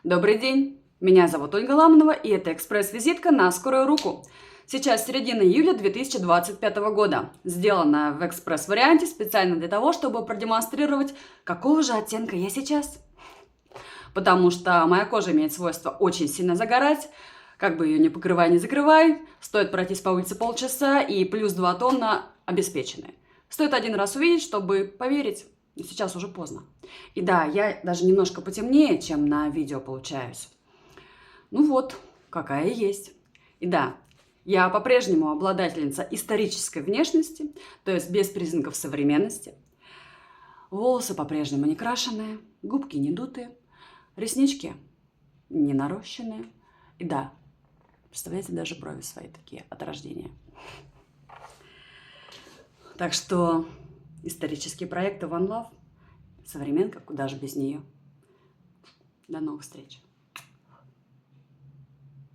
Добрый день, меня зовут Ольга Ламанова, и это экспресс-визитка на скорую руку. Сейчас середина июля 2025 года. Сделана в экспресс-варианте специально для того, чтобы продемонстрировать, какого же оттенка я сейчас. Потому что моя кожа имеет свойство очень сильно загорать. Как бы ее ни покрывай, ни закрывай, стоит пройтись по улице полчаса, и плюс 2 тонна обеспечены. Стоит один раз увидеть, чтобы поверить. Но сейчас уже поздно. И да, я даже немножко потемнее, чем на видео получаюсь. Ну вот, какая есть. И да, я по-прежнему обладательница исторической внешности, то есть без признаков современности. Волосы по-прежнему не крашеные, губки не дутые, реснички не нарощенные. И да, представляете, даже брови свои такие от рождения. Так что исторические проекты One Love, современка, куда же без нее. До новых встреч!